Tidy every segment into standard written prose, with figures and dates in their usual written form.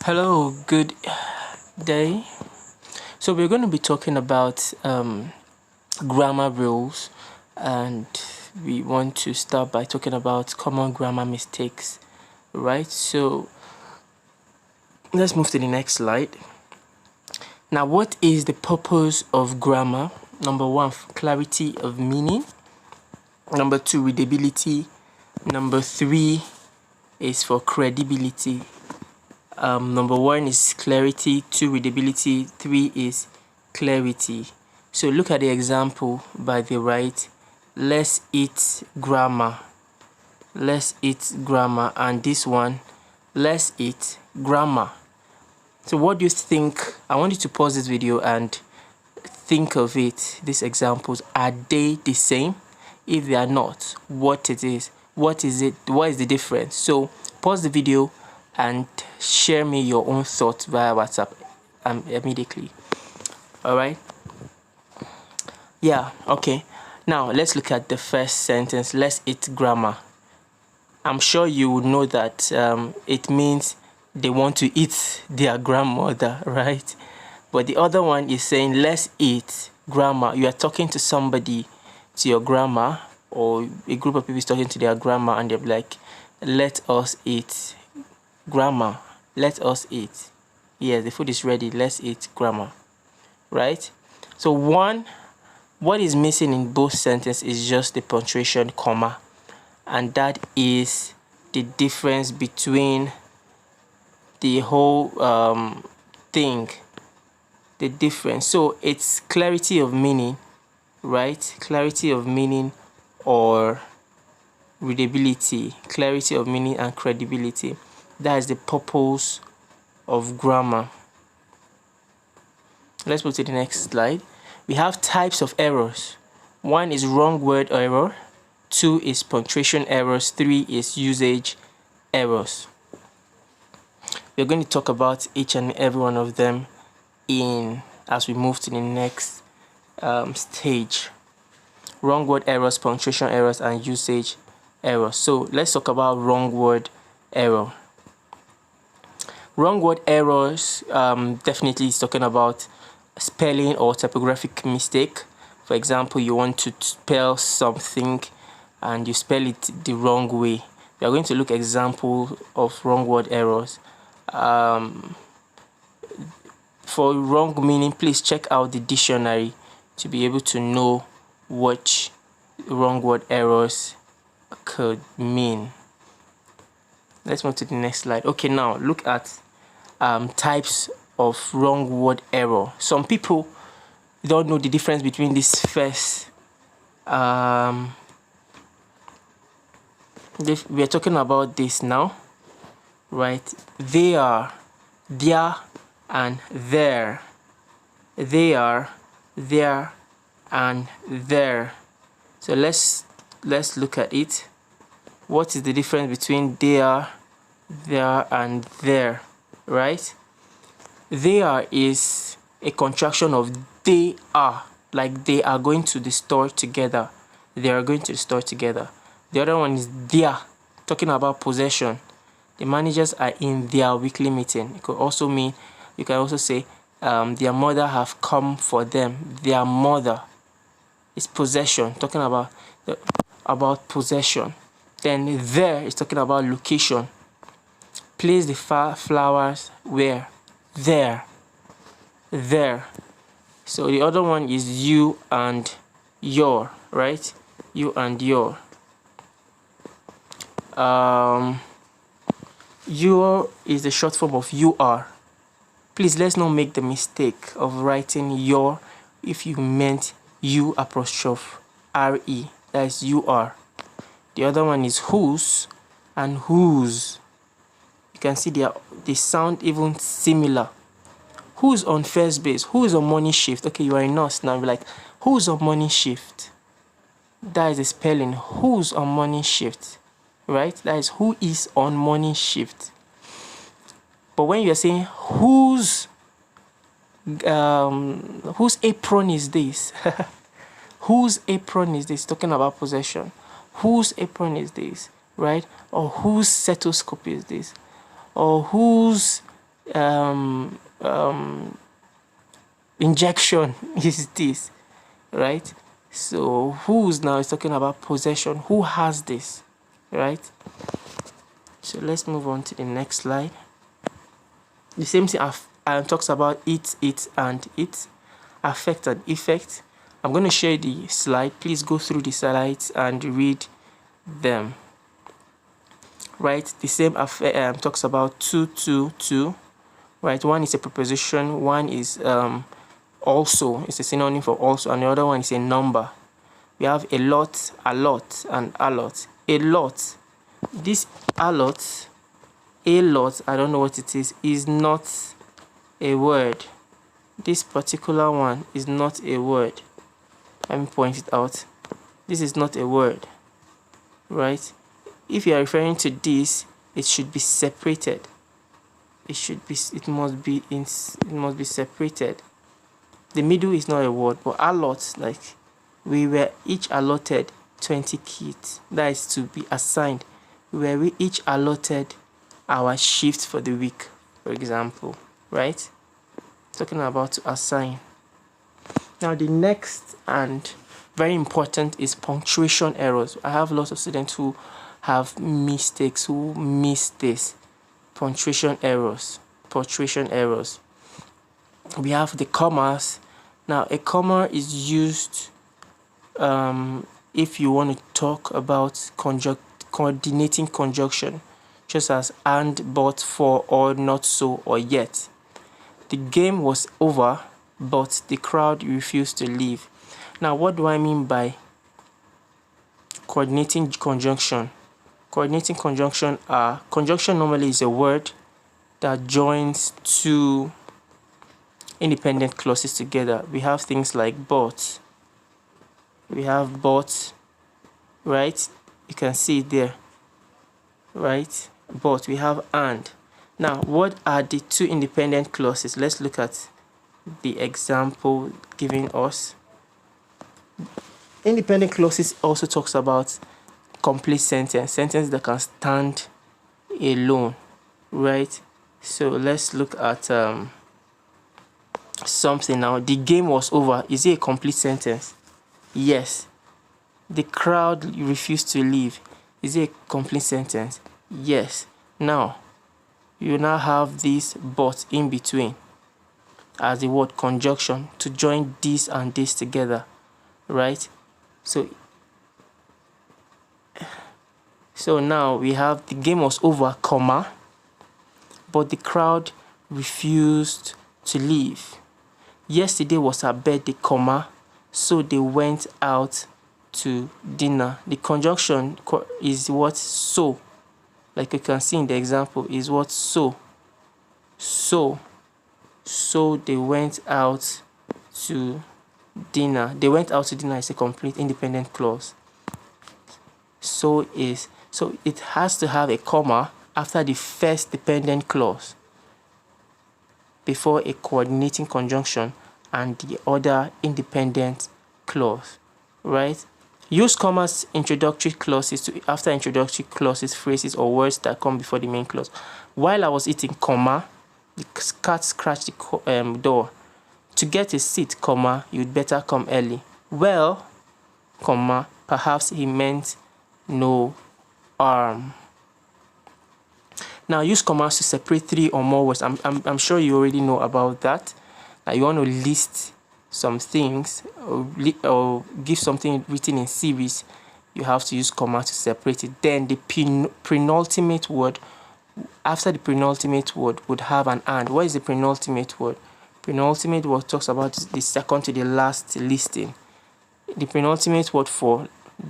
Hello, good day. So we're going to be talking about grammar rules, and we want to start by talking about common grammar mistakes, right? So let's move to the next slide. Now, what is the purpose of grammar? Number one, clarity of meaning. Number two, readability. Number three is for credibility. Number one is clarity, two, readability, three is clarity. So look at the example by the right. Let's eat grammar. Let's eat grammar. And this one, let's eat grammar. So what do you think? I want you to pause this video and think of it. These examples, are they the same? If they are not, what it is? What is it? What is the difference? So pause the video and share me your own thoughts via WhatsApp immediately. All right. Yeah. Okay. Now let's look at the first sentence. Let's eat grammar. I'm sure you would know that it means they want to eat their grandmother, right? But the other one is saying let's eat grammar. You are talking to somebody, to your grandma, or a group of people is talking to their grandma, and they're like, let us eat grammar. Let us eat. Yes, the food is ready. Let's eat grammar. Right? So what is missing in both sentences is just the punctuation comma, and that is the difference between the whole thing. The difference. So it's clarity of meaning, right? Clarity of meaning or readability. Clarity of meaning and credibility. That is the purpose of grammar. Let's move to the next slide. We have types of errors. One is wrong word error. Two is punctuation errors. Three is usage errors. We're going to talk about each and every one of them as we move to the next stage. Wrong word errors, punctuation errors, and usage errors. So let's talk about wrong word error. Wrong word errors definitely is talking about spelling or typographic mistake. For example, you want to spell something and you spell it the wrong way. We are going to look at example of wrong word errors. For wrong meaning, please check out the dictionary to be able to know what wrong word errors could mean. Let's move to the next slide. Okay, now look at types of wrong word error. Some people don't know the difference between this first. We are talking about this now, right? They are, there, and there. They are, there, and there. So let's look at it. What is the difference between there, and there, right? There is a contraction of they are, like they are going to the store together. They are going to the store together. The other one is there, talking about possession. The managers are in their weekly meeting. It could also mean, you can also say their mother have come for them. Their mother is possession, talking about possession. Then there is talking about location. Place the flowers where? There. There. So the other one is you and your, right? You and your. Your is the short form of you are. Please, let's not make the mistake of writing your if you meant you apostrophe re. That is you are. The other one is whose and whose. You can see they sound even similar. Who's on first base? Who is on morning shift? Okay, you are a nurse now. You're like, who's on morning shift? That is the spelling. Who's on morning shift, right? That is who is on morning shift. But when you're saying whose apron is this? Whose apron is this? Talking about possession. Whose apron is this, right? Or whose stethoscope is this? Or whose injection is this, right? So whose now is talking about possession. Who has this, right? So let's move on to the next slide. The same thing talks about it, and it, affect and effect. I'm going to share the slide. Please go through the slides and read them. Right, the same talks about to, right? One is a preposition, one is also, it's a synonym for also, and the other one is a number. We have a lot, and a lot. A lot, this a lot, I don't know what it is not a word. This particular one is not a word. Let me point it out. This is not a word, right? If you are referring to this, it should be separated. It must be separated. The middle is not a word, but allot, like we were each allotted 20 kids. That is to be assigned. We each allotted our shift for the week, for example, right? Talking about to assign. Now the next and very important is punctuation errors. I have lots of students who have mistakes, who miss this. Punctuation errors. We have the commas. Now a comma is used if you want to talk about coordinating conjunction, just as and, but, for, or, not so, or yet. The game was over, but the crowd refused to leave. Now what do I mean by coordinating conjunction? Coordinating conjunction conjunction normally is a word that joins two independent clauses together. We have things like but. We have but, right? You can see it there, right? But we have and. Now, what are the two independent clauses? Let's look at the example given us. Independent clauses also talks about complete sentence that can stand alone, right? So let's look at something now. The game was over. Is it a complete sentence? Yes. The crowd refused to leave. Is it a complete sentence? Yes. Now you now have this but in between as the word conjunction to join this and this together, right? So now we have the game was over, comma, but the crowd refused to leave. Yesterday was her birthday, comma, so they went out to dinner. The conjunction is what? So. Like you can see in the example, is what? So they went out to dinner. They went out to dinner is a complete independent clause. So it has to have a comma after the first dependent clause before a coordinating conjunction and the other independent clause, right? Use commas introductory clauses after introductory clauses, phrases, or words that come before the main clause. While I was eating, comma, the cat scratched the door. To get a seat, comma, you'd better come early. Well, comma, perhaps he meant no harm. Now use commas to separate three or more words. I'm sure you already know about that. Now you want to list some things or give something written in series, you have to use comma to separate it. Then the penultimate word, after the penultimate word, would have an and. What is the penultimate word? Penultimate word talks about the second to the last listing. The penultimate word for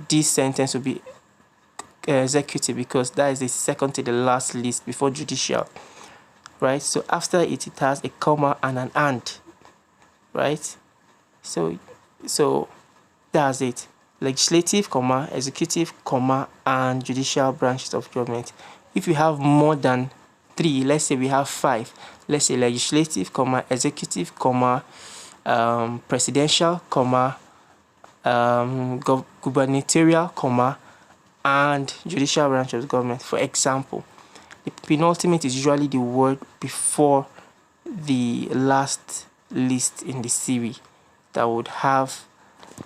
this sentence will be executive, because that is the second to the last list before judicial, right? So after it has a comma and an and, right? So that's it. Legislative, comma, executive, comma, and judicial branches of government. If you have more than 3, let's say we have 5. Let's say legislative, comma, executive, comma, presidential, comma, gubernatorial, comma, and judicial branch of government. For example, The penultimate is usually the word before the last list in the series that would have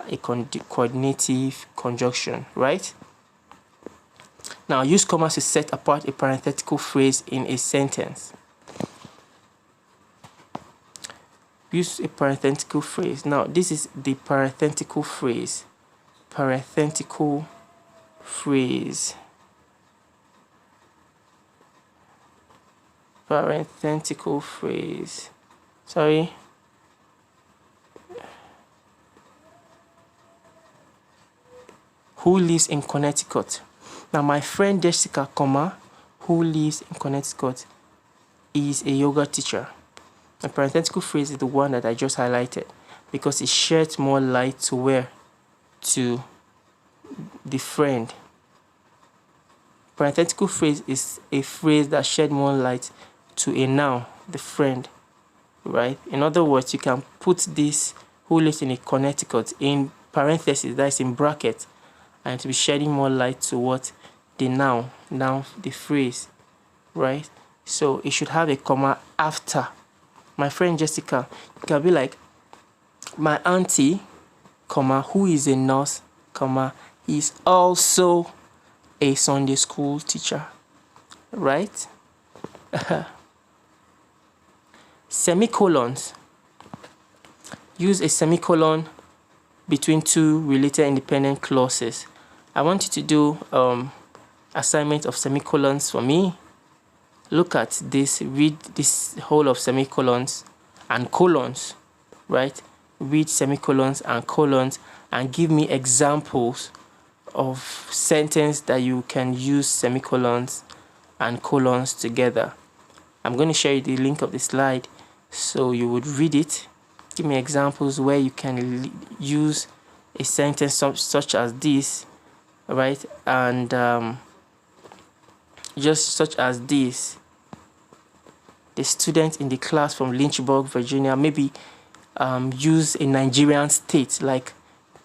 a coordinative conjunction, right? Now, use commas to set apart a parenthetical phrase in a sentence. Use a parenthetical phrase. Now, this is the parenthetical phrase. Parenthetical phrase. Parenthetical phrase. Sorry. Who lives in Connecticut? Now, my friend Jessica, who lives in Connecticut, is a yoga teacher. The parenthetical phrase is the one that I just highlighted because it sheds more light to where? To the friend. Parenthetical phrase is a phrase that sheds more light to a noun, the friend, right? In other words, you can put this who lives in a Connecticut in parentheses, that is in bracket, and to be shedding more light to what? The noun, the phrase, right? So it should have a comma after. My friend Jessica, it can be like, my auntie, who is a nurse, is also a Sunday school teacher, right? Semicolons. Use a semicolon between two related independent clauses. I want you to do assignment of semicolons for me. Look at this, read this whole of semicolons and colons, right? Read semicolons and colons and give me examples of sentence that you can use semicolons and colons together. I'm going to share you the link of the slide so you would read it. Give me examples where you can use a sentence such as this, right? And just such as this. The student in the class from Lynchburg, Virginia, maybe use a Nigerian state like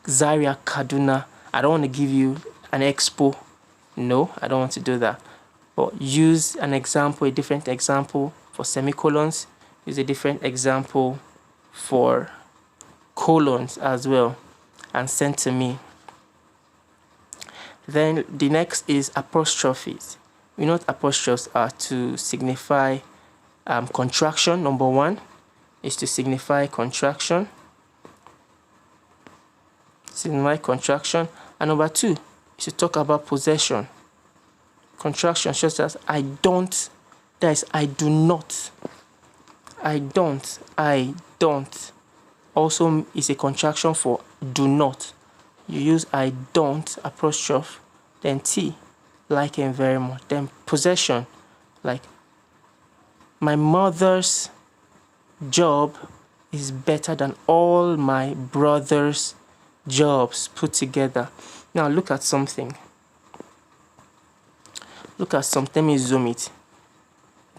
Zaria, Kaduna. I don't want to give you an expo. No, I don't want to do that. But use an example, a different example for semicolons. Use a different example for colons as well, and send to me. Then the next is apostrophes. We know what apostrophes are to signify contraction. Number one is to signify contraction. Signify contraction. And number two is to talk about possession. Contraction such as I don't, that is I do not. I don't also is a contraction for do not. You use I don't apostrophe, then T, like and very much. Then possession, like my mother's job is better than all my brother's jobs put together. Now look at something. Let me zoom it.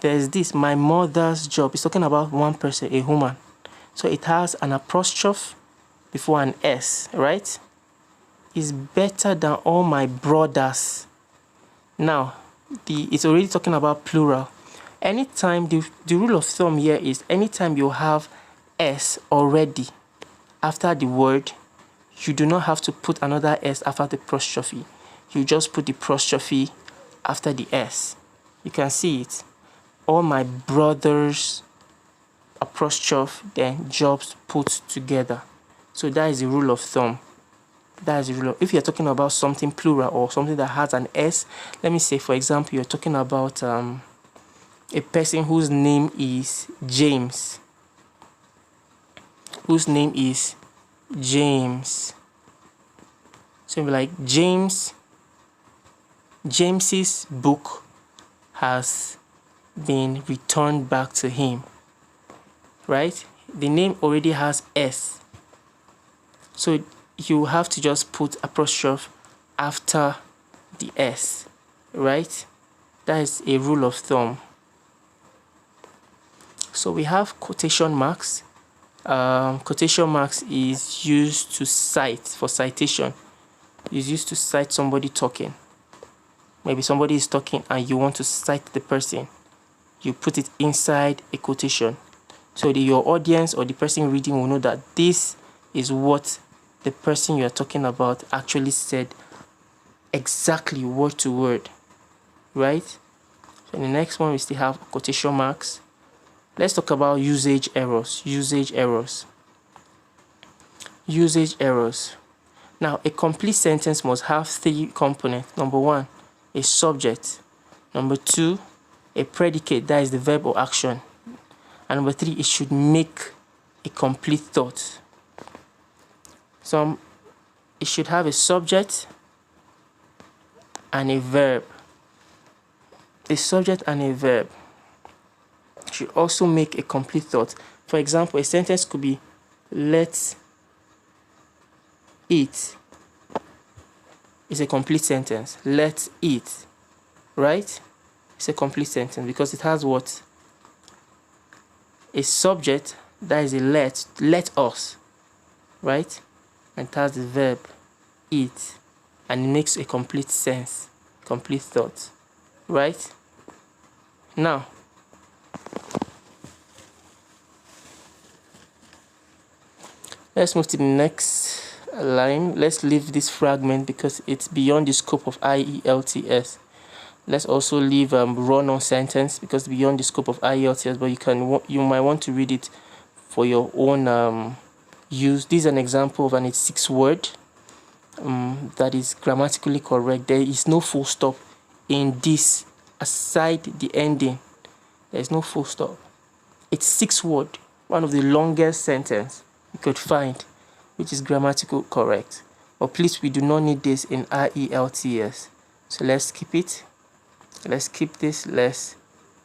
There's this, my mother's job. It's talking about one person, a woman. So it has an apostrophe before an S, right? Is better than all my brothers. Now, it's already talking about plural. Anytime, the rule of thumb here is anytime you have S already after the word, you do not have to put another S after the apostrophe. You just put the apostrophe after the S. You can see it. All my brothers apostrophe, then jobs put together. So that is the rule of thumb. That is the rule. If you're talking about something plural or something that has an S, let me say, for example, you're talking about a person whose name is James. Whose name is James. So you'll be like, James's book has been returned back to him, right? The name already has S, so you have to just put apostrophe after the S, right? That is a rule of thumb. So we have quotation marks. Quotation marks is used to cite, for citation. Is used to cite somebody talking. Maybe somebody is talking and you want to cite the person. You put it inside a quotation. So your audience or the person reading will know that this is what the person you're talking about actually said, exactly word to word, right? So in the next one, we still have quotation marks. Let's talk about usage errors. Usage errors. Usage errors. Now, a complete sentence must have 3 components. Number 1, a subject. Number 2, a predicate, that is the verb or action. And number 3, it should make a complete thought. It should have a subject and a verb. A subject and a verb should also make a complete thought. For example, a sentence could be, let's eat. It's a complete sentence. Let's eat. Right? It's a complete sentence because it has what? A subject, that is a let us. Right? And it has the verb eat. And it makes a complete sense. Complete thought. Right? Now, let's move to the next line. Let's leave this fragment because it's beyond the scope of IELTS. Let's also leave run-on sentence because it's beyond the scope of IELTS, but you might want to read it for your own use. This is an example of an 6-word that is grammatically correct. There is no full stop in this, aside the ending. There is no full stop. It's 6 words, one of the longest sentence you could find, which is grammatically correct. But please, we do not need this in IELTS. So let's skip it. Let's skip this. Let's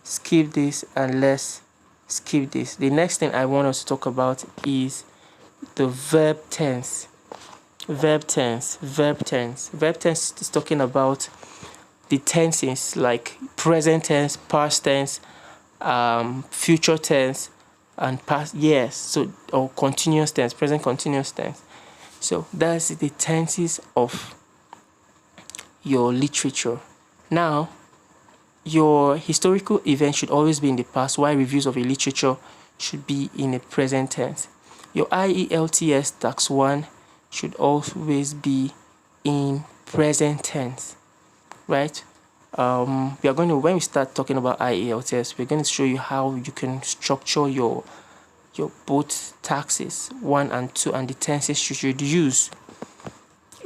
skip this, and let's skip this. The next thing I want us to talk about is the verb tense. Verb tense. Verb tense. Verb tense is talking about the tenses like present tense, past tense, future tense, and past, yes, so, or continuous tense, present continuous tense. So that's the tenses of your literature. Now, your historical event should always be in the past, while reviews of a literature should be in a present tense. Your IELTS Tax 1 should always be in present tense, right? We are going to, when we start talking about IELTS, we're going to show you how you can structure your both taxes 1 and 2 and the tenses you should use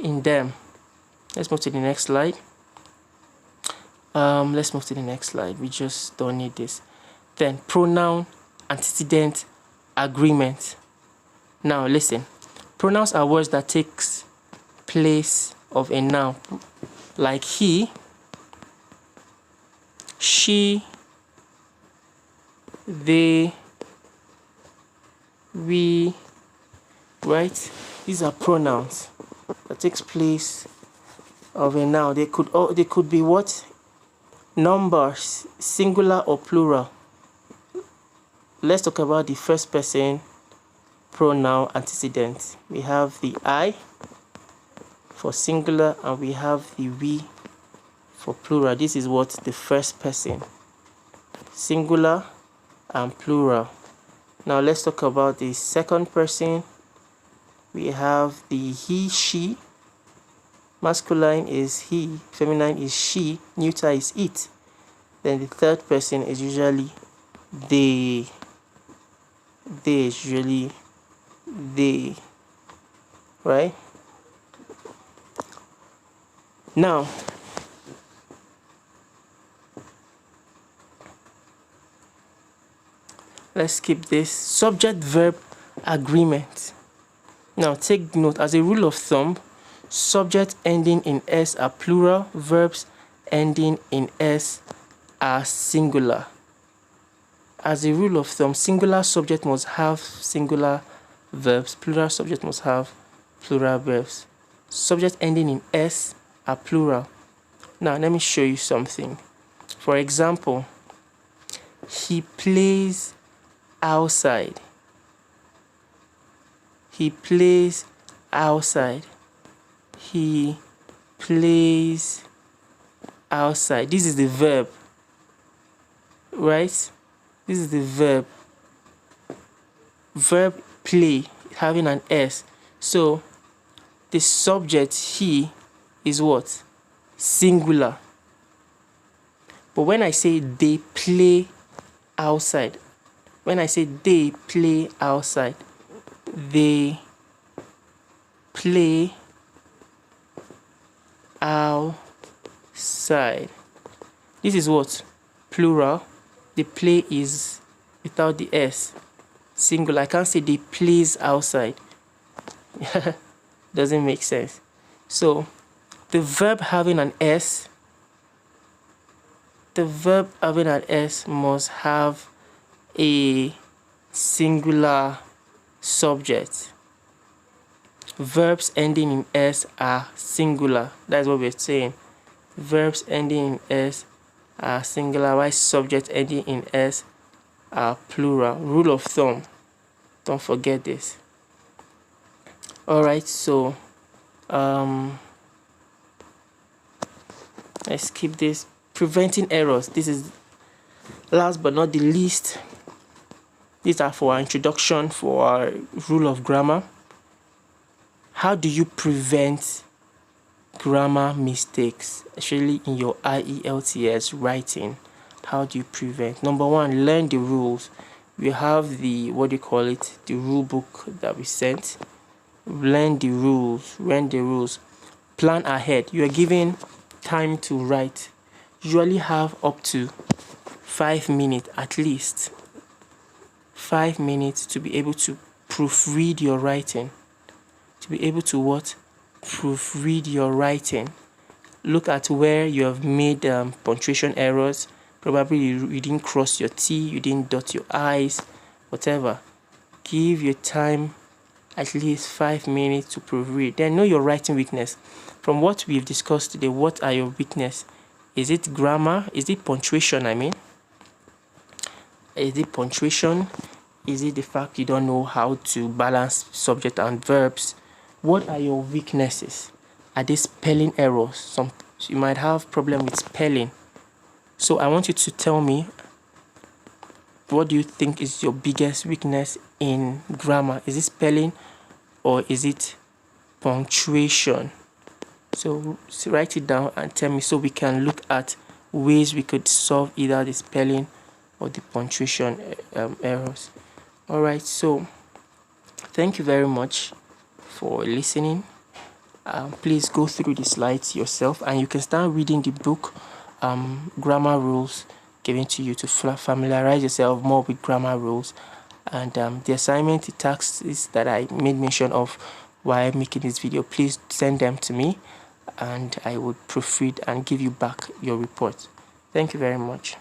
in them. Let's move to the next slide. Let's move to the next slide. We just don't need this. Then pronoun antecedent agreement. Now listen, pronouns are words that takes place of a noun, like he, she, they, we, right? These are pronouns that takes place of a noun. They could be what? Numbers, singular or plural. Let's talk about the first person pronoun antecedent. We have the I for singular and we have the we for plural. This is what the first person, singular and plural. Now let's talk about the second person. We have the he, she. Masculine is he, feminine is she, neuter is it. Then the third person is usually they. They is usually they, right? Now, let's skip this. Subject-verb agreement. Now, take note, as a rule of thumb, subjects ending in S are plural, verbs ending in S are singular. As a rule of thumb, singular subject must have singular verbs, plural subject must have plural verbs. Subject ending in S are plural. Now, let me show you something. For example, he plays outside. He plays outside. He plays outside. This is the verb, right? This is the verb. Verb play, having an S. So the subject he is what? Singular. But when I say they play outside, when I say they play outside, they play outside. This is what? Plural. The play is without the S. Singular. I can't say they plays outside. Doesn't make sense. So the verb having an S, must have a singular subject. Verbs ending in S are singular. That's what we're saying. Verbs ending in S are singular, while subjects ending in S are plural. Rule of thumb. Don't forget this. Alright, so let's keep this. Preventing errors. This is last but not the least. These are for our introduction for our rule of grammar. How do you prevent grammar mistakes, especially in your IELTS writing? How do you prevent? Number one, learn the rules. We have the, the rule book that we sent. Learn the rules. Plan ahead. You are given time to write. Usually have up to 5 minutes at least. 5 minutes to be able to proofread your writing. To be able to what? Proofread your writing. Look at where you have made punctuation errors. Probably you didn't cross your T, you didn't dot your I's, whatever. Give your time at least 5 minutes to proofread. Then know your writing weakness. From what we've discussed today, what are your weaknesses? Is it grammar? Is it punctuation, I mean? Is it punctuation? Is it the fact you don't know how to balance subject and verbs? What are your weaknesses? Are they spelling errors? You might have problem with spelling. So I want you to tell me, what do you think is your biggest weakness in grammar? Is it spelling or is it punctuation? So write it down and tell me so we can look at ways we could solve either the spelling or the punctuation errors. Alright, so thank you very much for listening. Please go through the slides yourself and you can start reading the book, Grammar Rules, given to you to familiarize yourself more with grammar rules. And the assignment, the tasks that I made mention of while making this video, please send them to me and I would proofread and give you back your report. Thank you very much.